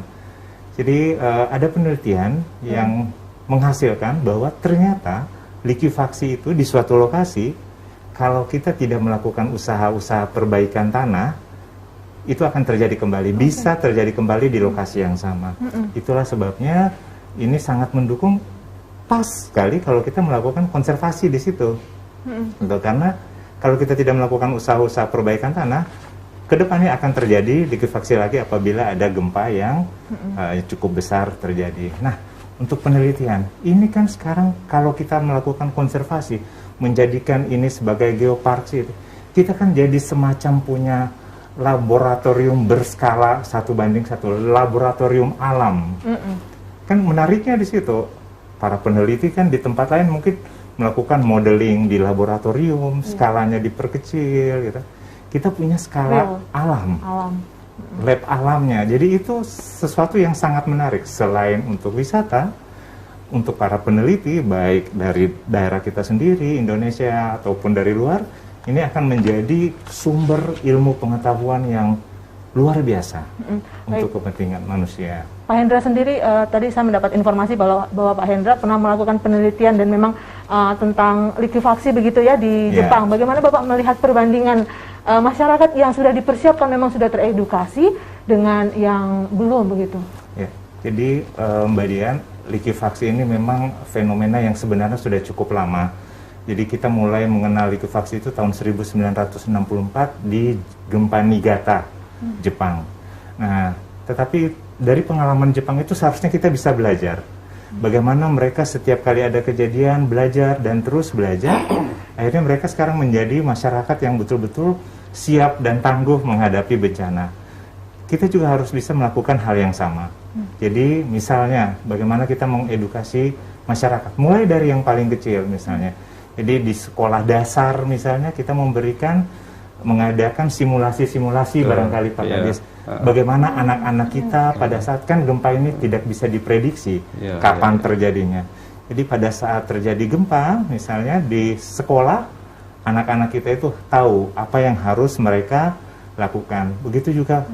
Jadi ada penelitian yang menghasilkan bahwa ternyata likuifaksi itu di suatu lokasi, kalau kita tidak melakukan usaha-usaha perbaikan tanah, itu akan terjadi kembali, bisa terjadi kembali di lokasi yang sama. Itulah sebabnya ini sangat mendukung, pas sekali kalau kita melakukan konservasi di situ. Karena kalau kita tidak melakukan usaha-usaha perbaikan tanah, kedepannya akan terjadi likuifaksi lagi apabila ada gempa yang cukup besar terjadi. Nah, untuk penelitian, ini kan sekarang kalau kita melakukan konservasi, menjadikan ini sebagai geopark, kita kan jadi semacam punya laboratorium berskala 1:1, laboratorium alam. Kan menariknya di situ, para peneliti kan di tempat lain mungkin melakukan modeling di laboratorium, skalanya diperkecil gitu. Kita punya skala alam. Lab alamnya. Jadi itu sesuatu yang sangat menarik. Selain untuk wisata, untuk para peneliti baik dari daerah kita sendiri, Indonesia ataupun dari luar, ini akan menjadi sumber ilmu pengetahuan yang luar biasa untuk kepentingan manusia. Pak Hendra sendiri, tadi saya mendapat informasi bahwa Pak Hendra pernah melakukan penelitian dan memang tentang likuifaksi begitu ya di Jepang. Bagaimana Bapak melihat perbandingan masyarakat yang sudah dipersiapkan memang sudah teredukasi dengan yang belum begitu? Ya, jadi Mbak Dian, likuifaksi ini memang fenomena yang sebenarnya sudah cukup lama. Jadi kita mulai mengenal likuifaksi itu tahun 1964 di gempa Niigata, Jepang. Nah, tetapi dari pengalaman Jepang itu seharusnya kita bisa belajar. Bagaimana mereka setiap kali ada kejadian belajar dan terus belajar. Akhirnya mereka sekarang menjadi masyarakat yang betul-betul siap dan tangguh menghadapi bencana. Kita juga harus bisa melakukan hal yang sama. Jadi misalnya bagaimana kita mengedukasi masyarakat, mulai dari yang paling kecil misalnya. Jadi di sekolah dasar misalnya kita mengadakan simulasi-simulasi barangkali Pak Kadis. Bagaimana anak-anak kita pada saat kan gempa ini tidak bisa diprediksi kapan terjadinya. Jadi pada saat terjadi gempa misalnya di sekolah, anak-anak kita itu tahu apa yang harus mereka lakukan. Begitu juga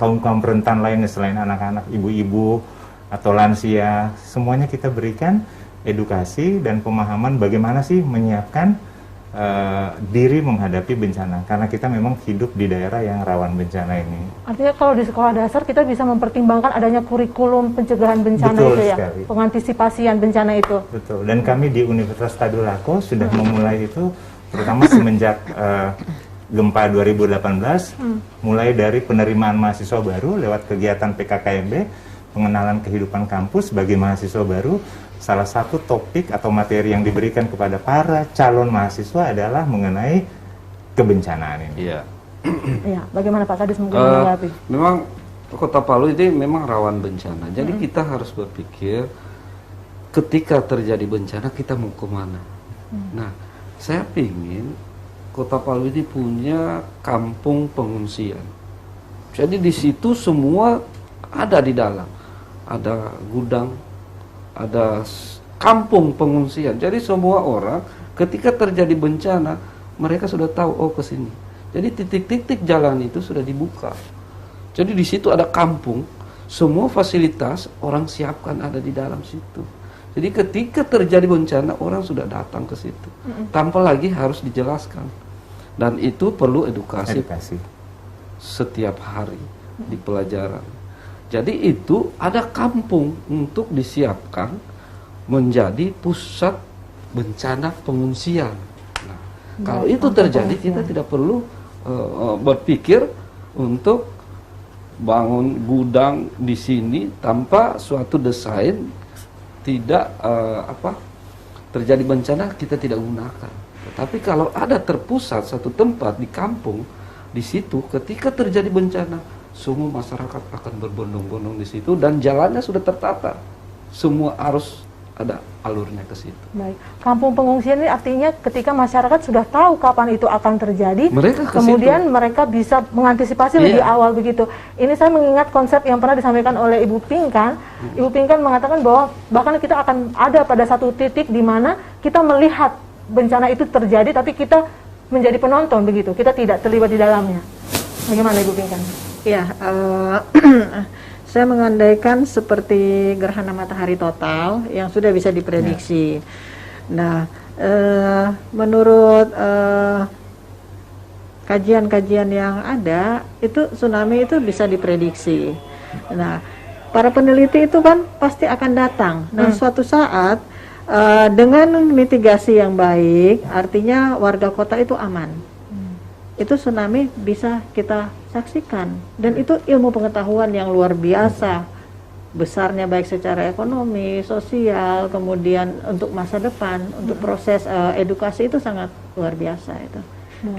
kaum-kaum rentan lainnya selain anak-anak, ibu-ibu atau lansia, semuanya kita berikan edukasi dan pemahaman bagaimana sih menyiapkan diri menghadapi bencana, karena kita memang hidup di daerah yang rawan bencana ini. Artinya kalau di sekolah dasar kita bisa mempertimbangkan adanya kurikulum pencegahan bencana. Betul itu ya, sekali. Pengantisipasian bencana itu. Betul, dan kami di Universitas Tadulako sudah memulai itu, terutama semenjak gempa 2018, mulai dari penerimaan mahasiswa baru lewat kegiatan PKKMB, pengenalan kehidupan kampus bagi mahasiswa baru. Salah satu topik atau materi yang diberikan kepada para calon mahasiswa adalah mengenai kebencanaan ini. Iya. Ya, bagaimana Pak Kadis mungkin menanggapi? Memang Kota Palu ini memang rawan bencana. Jadi kita harus berpikir ketika terjadi bencana kita mau kemana. Nah, saya ingin Kota Palu ini punya kampung pengungsian. Jadi di situ semua ada di dalam. Ada gudang, ada kampung pengungsian. Jadi semua orang ketika terjadi bencana, mereka sudah tahu, oh ke sini. Jadi titik-titik jalan itu sudah dibuka. Jadi di situ ada kampung, semua fasilitas orang siapkan ada di dalam situ. Jadi ketika terjadi bencana, orang sudah datang ke situ. Tanpa lagi harus dijelaskan. Dan itu perlu edukasi. Setiap hari di pelajaran. Jadi itu ada kampung untuk disiapkan menjadi pusat bencana pengungsian. Nah, kalau itu terjadi, kita tidak perlu berpikir untuk bangun gudang di sini tanpa suatu desain. Tidak terjadi bencana kita tidak gunakan. Tetapi kalau ada terpusat satu tempat di kampung, di situ ketika terjadi bencana, semua masyarakat akan berbondong-bondong di situ dan jalannya sudah tertata. Semua arus ada alurnya ke situ. Baik. Kampung pengungsian ini artinya ketika masyarakat sudah tahu kapan itu akan terjadi, kemudian mereka bisa mengantisipasi lebih awal begitu. Ini saya mengingat konsep yang pernah disampaikan oleh Ibu Pinkan. Ibu Pinkan mengatakan bahwa bahkan kita akan ada pada satu titik di mana kita melihat bencana itu terjadi, tapi kita menjadi penonton begitu. Kita tidak terlibat di dalamnya. Bagaimana Ibu Pinkan? Ya, saya mengandaikan seperti gerhana matahari total yang sudah bisa diprediksi. Nah, menurut kajian-kajian yang ada, itu tsunami itu bisa diprediksi. Nah, para peneliti itu kan pasti akan datang. Dan suatu saat dengan mitigasi yang baik, artinya warga kota itu aman. Itu tsunami bisa kita saksikan, dan itu ilmu pengetahuan yang luar biasa besarnya, baik secara ekonomi, sosial, kemudian untuk masa depan, untuk proses edukasi itu sangat luar biasa itu.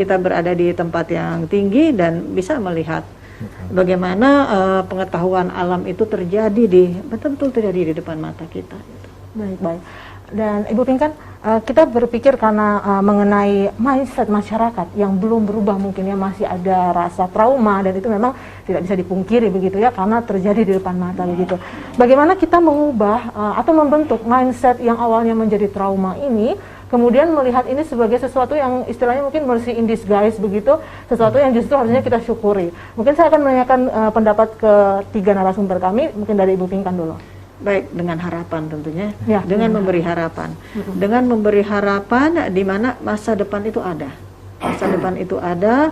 Kita berada di tempat yang tinggi dan bisa melihat bagaimana pengetahuan alam itu terjadi betul-betul terjadi di depan mata kita. Baik. Dan Ibu Pinkan, kita berpikir karena mengenai mindset masyarakat yang belum berubah, mungkin ya masih ada rasa trauma, dan itu memang tidak bisa dipungkiri begitu ya, karena terjadi di depan mata begitu. Bagaimana kita mengubah atau membentuk mindset yang awalnya menjadi trauma ini, kemudian melihat ini sebagai sesuatu yang istilahnya mungkin mercy in disguise begitu, sesuatu yang justru harusnya kita syukuri. Mungkin saya akan menanyakan pendapat ketiga narasumber kami, mungkin dari Ibu Pinkan dulu. Baik, dengan harapan tentunya, ya, dengan memberi harapan. Dengan memberi harapan di mana masa depan itu ada. Masa depan itu ada,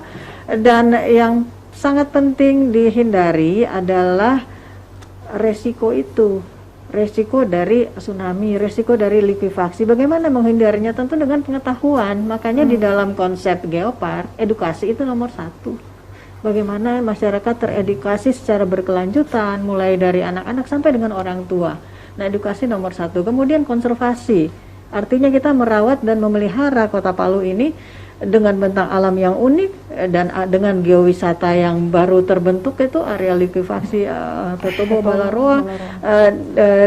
dan yang sangat penting dihindari adalah resiko itu. Resiko dari tsunami, resiko dari likuifaksi. Bagaimana menghindarinya? Tentu dengan pengetahuan. Makanya di dalam konsep Geopark, edukasi itu nomor 1. Bagaimana masyarakat teredukasi secara berkelanjutan, mulai dari anak-anak sampai dengan orang tua. Nah, edukasi nomor 1. Kemudian konservasi, artinya kita merawat dan memelihara Kota Palu ini dengan bentang alam yang unik dan dengan geowisata yang baru terbentuk, itu area likuifaksi Petobo Balaroa.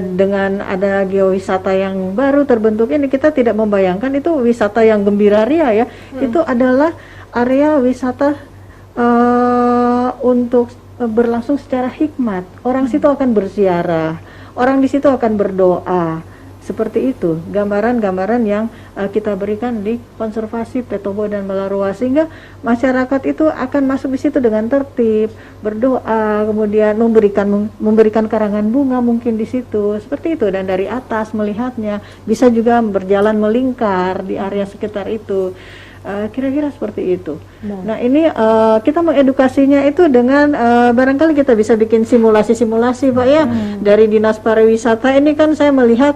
Dengan ada geowisata yang baru terbentuk ini, kita tidak membayangkan itu wisata yang gembira ria ya. Itu adalah area wisata untuk berlangsung secara hikmat. Orang situ akan berziarah, orang di situ akan berdoa. Seperti itu gambaran-gambaran yang kita berikan di konservasi Petobo dan Balaroa, sehingga masyarakat itu akan masuk di situ dengan tertib, berdoa, kemudian memberikan karangan bunga mungkin di situ, seperti itu. Dan dari atas melihatnya, bisa juga berjalan melingkar di area sekitar itu. Kira-kira seperti itu. Nah ini kita mengedukasinya itu dengan barangkali kita bisa bikin simulasi-simulasi Pak ya. Dari Dinas Pariwisata ini kan saya melihat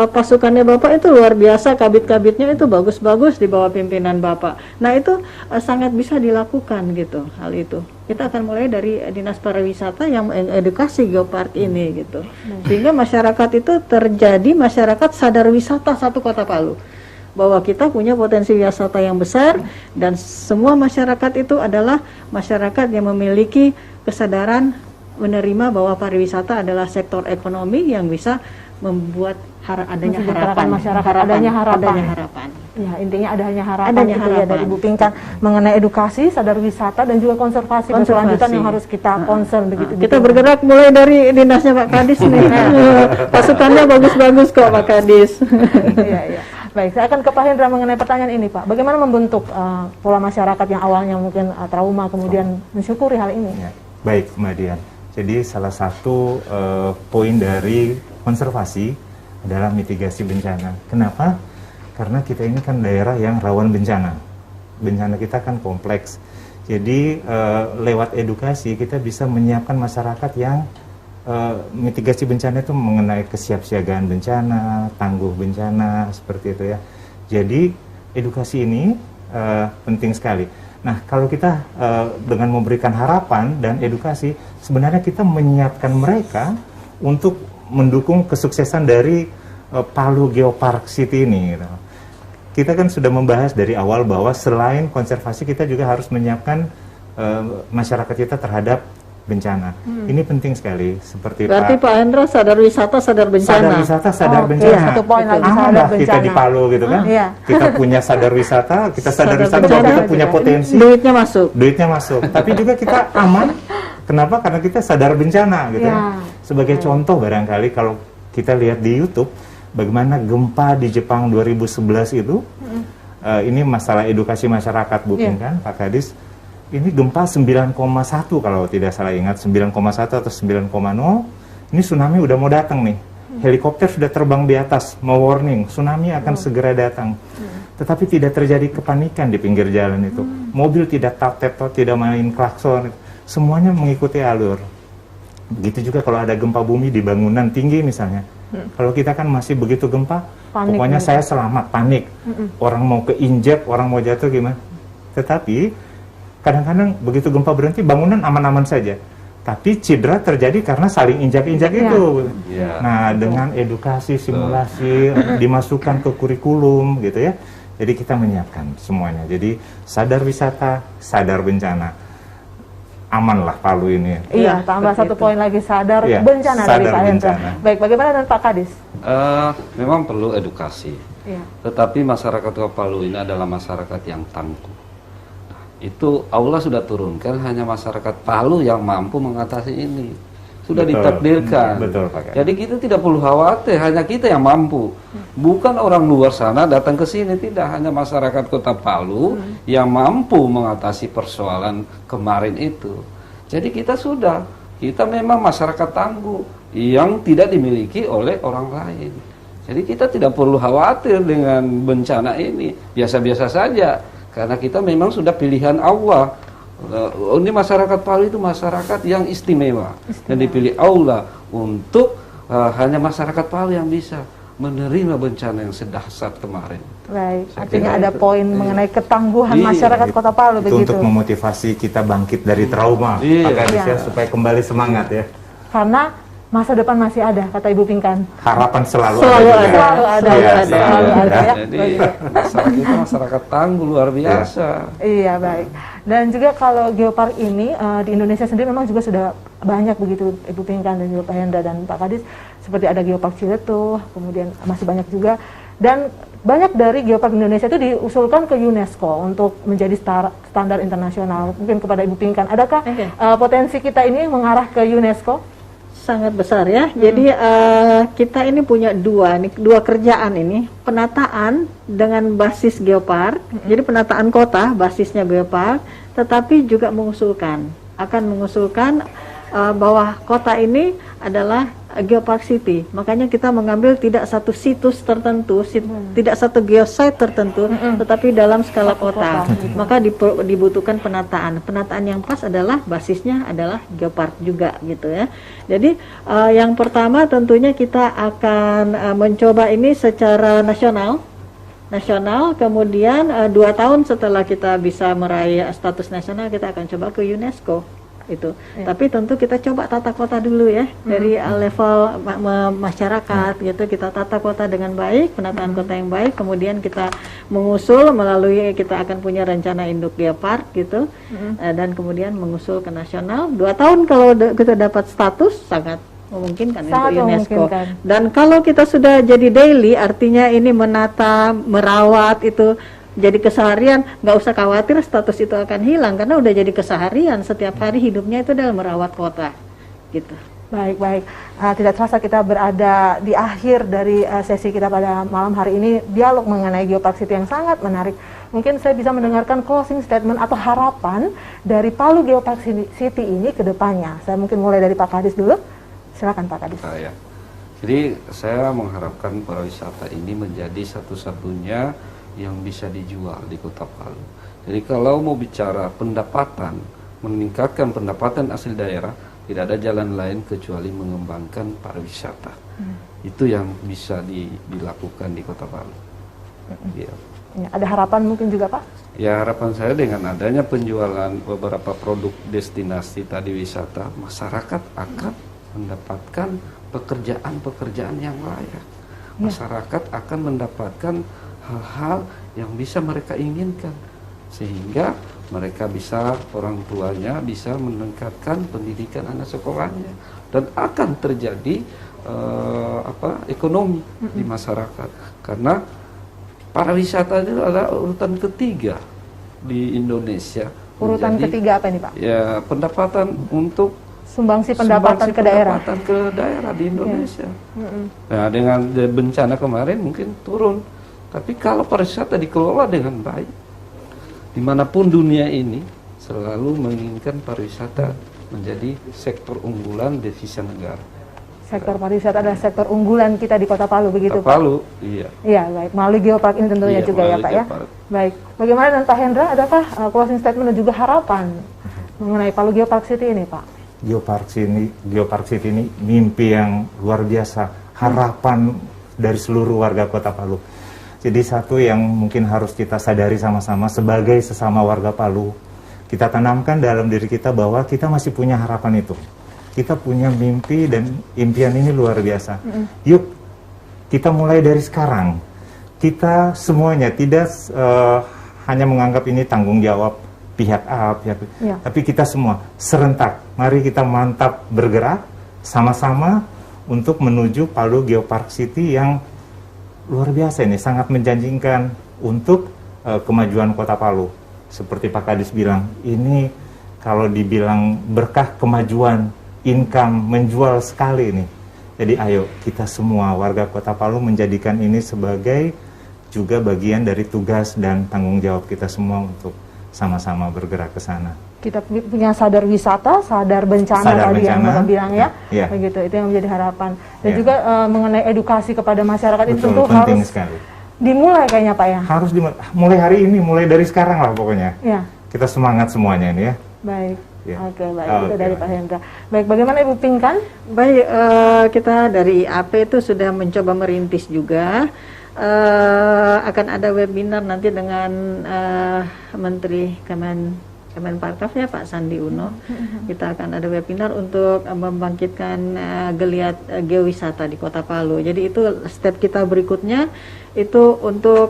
pasukannya Bapak itu luar biasa, kabit-kabitnya itu bagus-bagus di bawah pimpinan Bapak. Nah itu sangat bisa dilakukan gitu hal itu. Kita akan mulai dari Dinas Pariwisata yang mengedukasi geopark ini gitu. Sehingga masyarakat itu terjadi masyarakat sadar wisata satu Kota Palu. Bahwa kita punya potensi wisata yang besar dan semua masyarakat itu adalah masyarakat yang memiliki kesadaran menerima bahwa pariwisata adalah sektor ekonomi yang bisa membuat adanya harapan masyarakat, adanya harapan. Ya, intinya adanya harapan itu ya dari Ibu Pinkan mengenai edukasi, sadar wisata dan juga konservasi berkelanjutan yang harus kita concern begitu. Kita bergerak mulai dari dinasnya Pak Kadis nih. Pasukannya bagus-bagus kok Pak Kadis. Iya, iya. Baik, saya akan ke Pak Hendra mengenai pertanyaan ini Pak. Bagaimana membentuk pola masyarakat yang awalnya mungkin trauma kemudian mensyukuri hal ini? Ya. Baik Mbak Dian, jadi salah satu poin dari konservasi adalah mitigasi bencana. Kenapa? Karena kita ini kan daerah yang rawan bencana. Bencana kita kan kompleks. Jadi lewat edukasi kita bisa menyiapkan masyarakat yang mitigasi bencana itu mengenai kesiapsiagaan bencana, tangguh bencana, seperti itu ya. Jadi edukasi ini penting sekali. Nah kalau kita dengan memberikan harapan dan edukasi, sebenarnya kita menyiapkan mereka untuk mendukung kesuksesan dari Palu Geopark City ini. Gitu. Kita kan sudah membahas dari awal bahwa selain konservasi kita juga harus menyiapkan masyarakat kita terhadap bencana. Ini penting sekali. Seperti berarti Pak Hendra sadar wisata, sadar bencana. Sadar wisata, sadar bencana. Iya, satu poin lagi sadar bencana. Kita di Palu gitu kan. Kita punya sadar wisata, kita sadar wisata bahwa kita punya potensi. Duitnya masuk. Duitnya masuk. Tapi juga kita aman. Kenapa? Karena kita sadar bencana gitu ya. Sebagai contoh barangkali kalau kita lihat di YouTube bagaimana gempa di Jepang 2011 itu. Ini masalah edukasi masyarakat Bu Pinkan, Pak Kadis. Ini gempa 9,1 kalau tidak salah ingat, 9,1 atau 9,0. Ini tsunami udah mau datang nih. Helikopter sudah terbang di atas, mau warning, tsunami akan segera datang. Tetapi tidak terjadi kepanikan di pinggir jalan itu. Mobil tidak tap-tap, tidak main klakson. Semuanya mengikuti alur. Begitu juga kalau ada gempa bumi di bangunan tinggi misalnya. Kalau kita kan masih begitu gempa, panik, pokoknya saya selamat, panik. Orang mau keinjak, orang mau jatuh gimana. Tetapi kadang-kadang begitu gempa berhenti, bangunan aman-aman saja. Tapi cedera terjadi karena saling injak-injak itu. Nah, dengan edukasi, simulasi, dimasukkan ke kurikulum gitu ya. Jadi kita menyiapkan semuanya. Jadi sadar wisata, sadar bencana. Amanlah Palu ini. Iya, tambah satu poin lagi sadar bencana dari Pak Hendra. Baik, bagaimana dengan Pak Kadis? Memang perlu edukasi. Tetapi masyarakat Kota Palu ini adalah masyarakat yang tangguh. Itu Allah sudah turunkan, hanya masyarakat Palu yang mampu mengatasi ini. Sudah ditakdirkan. Betul, Pak. Jadi kita tidak perlu khawatir, hanya kita yang mampu. Bukan orang luar sana datang ke sini, tidak. Hanya masyarakat Kota Palu yang mampu mengatasi persoalan kemarin itu. Jadi kita memang masyarakat tangguh yang tidak dimiliki oleh orang lain. Jadi kita tidak perlu khawatir dengan bencana ini. Biasa-biasa saja. Karena kita memang sudah pilihan Allah. Ini masyarakat Palu itu masyarakat yang istimewa. Yang dipilih Allah untuk hanya masyarakat Palu yang bisa menerima bencana yang sedahsyat kemarin. Baik, artinya ada poin mengenai ketangguhan masyarakat Kota Palu itu begitu. Untuk memotivasi kita bangkit dari trauma, supaya kembali semangat ya. Karena masa depan masih ada, kata Ibu Pinkan. Harapan selalu ada. Jadi masyarakat itu masyarakat tangguh luar biasa. Iya, baik. Dan juga kalau geopark ini di Indonesia sendiri memang juga sudah banyak begitu Ibu Pinkan dan juga Pak Hendra dan Pak Kadis. Seperti ada geopark Ciletuh, kemudian masih banyak juga. Dan banyak dari geopark Indonesia itu diusulkan ke UNESCO untuk menjadi standar internasional. Mungkin kepada Ibu Pinkan, adakah potensi kita ini mengarah ke UNESCO? Sangat besar ya. Jadi kita ini punya dua kerjaan ini, penataan dengan basis geopark. Jadi penataan kota basisnya geopark, tetapi juga akan mengusulkan bahwa kota ini adalah Geopark City. Makanya kita mengambil tidak satu situs tertentu, tidak satu geosite tertentu, tetapi dalam skala kota. Maka dibutuhkan penataan. Penataan yang pas adalah basisnya adalah geopark juga gitu ya. Jadi yang pertama tentunya kita akan mencoba ini secara nasional, kemudian 2 tahun setelah kita bisa meraih status nasional, kita akan coba ke UNESCO itu. Tapi tentu kita coba tata kota dulu ya, dari level masyarakat gitu, kita tata kota dengan baik, penataan kota yang baik, kemudian kita mengusul melalui, kita akan punya rencana induk geopark gitu, dan kemudian mengusul ke nasional. 2 tahun kalau kita dapat status sangat memungkinkan untuk UNESCO. Dan kalau kita sudah jadi daily, artinya ini menata, merawat itu jadi keseharian, nggak usah khawatir status itu akan hilang karena udah jadi keseharian, setiap hari hidupnya itu adalah merawat kota gitu. Baik. Tidak terasa kita berada di akhir dari sesi kita pada malam hari ini, dialog mengenai Geopark City yang sangat menarik. Mungkin saya bisa mendengarkan closing statement atau harapan dari Palu Geopark City ini ke depannya. Saya mungkin mulai dari Pak Kadis dulu. Silakan Pak Kadis. Jadi saya mengharapkan pariwisata ini menjadi satu-satunya yang bisa dijual di Kota Palu. Jadi kalau mau bicara pendapatan, meningkatkan pendapatan asli daerah, tidak ada jalan lain kecuali mengembangkan pariwisata. Itu yang bisa dilakukan di Kota Palu. Ya, ada harapan mungkin juga Pak? Ya, harapan saya dengan adanya penjualan beberapa produk destinasi tadi wisata, masyarakat akan mendapatkan pekerjaan-pekerjaan yang layak. Masyarakat akan mendapatkan hal-hal yang bisa mereka inginkan, sehingga mereka bisa, orang tuanya bisa meningkatkan pendidikan anak sekolahnya, dan akan terjadi ekonomi di masyarakat, karena pariwisata itu adalah urutan ketiga di Indonesia. Urutan ketiga apa ini Pak? Ya, pendapatan untuk sumbangsi pendapatan ke daerah di Indonesia. Nah, dengan bencana kemarin mungkin turun. Tapi kalau pariwisata dikelola dengan baik, dimanapun dunia ini selalu menginginkan pariwisata menjadi sektor unggulan devisa negara. Sektor pariwisata adalah sektor unggulan kita di Kota Palu, begitu Pak? Palu, iya. Iya, baik. Melalui Geopark ini tentunya juga ya Pak ya. Baik. Bagaimana dengan Pak Hendra? Adakah closing statement dan juga harapan mengenai Palu Geopark City ini Pak? Geopark City ini mimpi yang luar biasa, harapan dari seluruh warga Kota Palu. Jadi satu yang mungkin harus kita sadari sama-sama sebagai sesama warga Palu, kita tanamkan dalam diri kita bahwa kita masih punya harapan itu. Kita punya mimpi dan impian ini luar biasa. Yuk, kita mulai dari sekarang. Kita semuanya tidak hanya menganggap ini tanggung jawab pihak A, pihak B, tapi kita semua serentak. Mari kita mantap bergerak sama-sama untuk menuju Palu Geopark City yang luar biasa ini, sangat menjanjikan untuk kemajuan Kota Palu. Seperti Pak Kadis bilang, ini kalau dibilang berkah kemajuan, income, menjual sekali ini. Jadi ayo kita semua warga Kota Palu menjadikan ini sebagai juga bagian dari tugas dan tanggung jawab kita semua untuk sama-sama bergerak ke sana. Kita punya sadar wisata, sadar bencana tadi yang Bapak bilang ya, begitu. Itu yang menjadi harapan. Dan juga mengenai edukasi kepada masyarakat itu tentu harus sekali. Dimulai kayaknya Pak ya. Harus mulai hari ini, mulai dari sekarang lah pokoknya. Kita semangat semuanya ini ya. Baik. Oke, baik. Itu dari Pak Hendra. Baik, bagaimana Ibu Pinkan? Baik, kita dari IAP itu sudah mencoba merintis juga. Akan ada webinar nanti dengan Menteri Kemenparekraf ya Pak Sandi Uno. Kita akan ada webinar untuk membangkitkan geliat geowisata di Kota Palu. Jadi itu step kita berikutnya itu untuk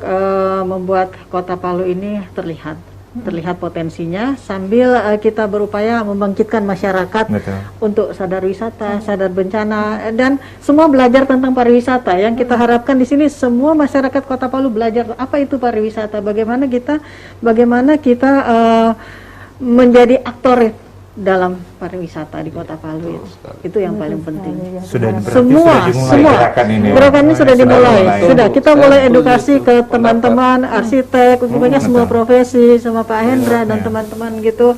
membuat Kota Palu ini terlihat potensinya sambil kita berupaya membangkitkan masyarakat untuk sadar wisata, sadar bencana, dan semua belajar tentang pariwisata. Yang kita harapkan di sini semua masyarakat Kota Palu belajar apa itu pariwisata, bagaimana kita menjadi aktor dalam pariwisata di Kota Palu itu yang paling penting. Semua gerakan ini sudah dimulai. Sudah kita mulai edukasi ke teman-teman arsitek, pokoknya semua profesi, sama Pak Hendra dan teman-teman gitu.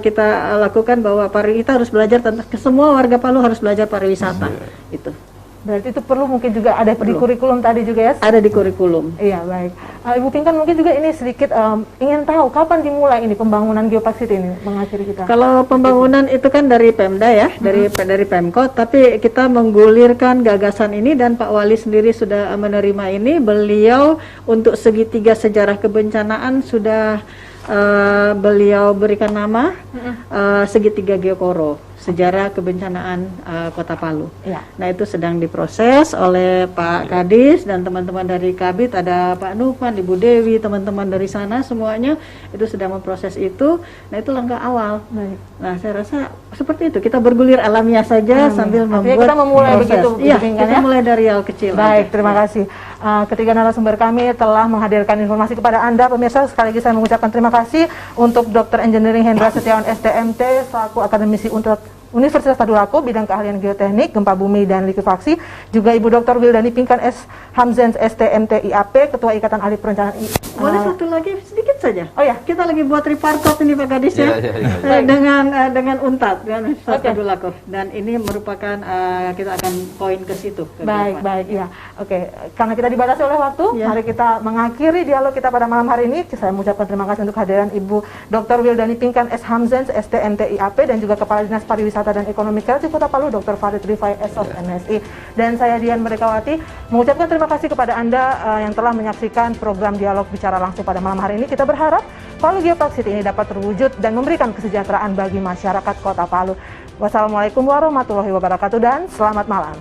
kita lakukan bahwa kita harus belajar tentang semua warga Palu harus belajar pariwisata. Itu. Berarti itu perlu mungkin juga ada di kurikulum tadi juga ya? Ada di kurikulum. Iya, baik. Ibu Pinkan mungkin juga ini sedikit ingin tahu kapan dimulai ini pembangunan Geopark City ini mengakhiri kita? Kalau pembangunan itu kan dari Pemda ya, dari Pemkot, tapi kita menggulirkan gagasan ini dan Pak Wali sendiri sudah menerima ini. Beliau untuk segitiga sejarah kebencanaan sudah beliau berikan nama segitiga Geokoro. Sejarah kebencanaan Kota Palu. Ya. Nah itu sedang diproses oleh Pak Kadis dan teman-teman dari Kabit, ada Pak Nufan, Ibu Dewi, teman-teman dari sana semuanya itu sedang memproses itu. Nah itu langkah awal. Baik. Nah saya rasa seperti itu, kita bergulir alamiah saja sambil membuat kita memulai proses. Begitu. Iya, kita mulai dari hal kecil. Baik, terima kasih. Ketiga narasumber kami telah menghadirkan informasi kepada Anda pemirsa. Sekali lagi saya mengucapkan terima kasih untuk Dr. Engineering Hendra Setiawan STMT selaku akademisi Universitas Tadulako bidang keahlian geoteknik, gempa bumi dan likuifaksi, juga Ibu Dr. Wildani Pinkan S. Hamzens STMT IAP, Ketua Ikatan Ahli Perencanaan Boleh satu lagi sedikit saja. Oh ya, kita lagi buat repartot ini Pak Kadis ya, dengan UNTAD dengan Universitas Tadulako, dan ini merupakan kita akan poin ke situ. Baik ya. Oke, karena kita dibatasi oleh waktu, mari kita mengakhiri dialog kita pada malam hari ini. Saya mengucapkan terima kasih untuk kehadiran Ibu Dr. Wildani Pinkan S. Hamzens STMT IAP dan juga Kepala Dinas Pariwisata dan Ekonomi Kreatif Kota Palu Dr. Farid Rifai SOS MSI. Dan saya Dian Merdekawati mengucapkan terima kasih kepada Anda yang telah menyaksikan program Dialog Bicara Langsung pada malam hari ini. Kita berharap Palu Geopark City ini dapat terwujud dan memberikan kesejahteraan bagi masyarakat Kota Palu. Wassalamualaikum warahmatullahi wabarakatuh dan selamat malam.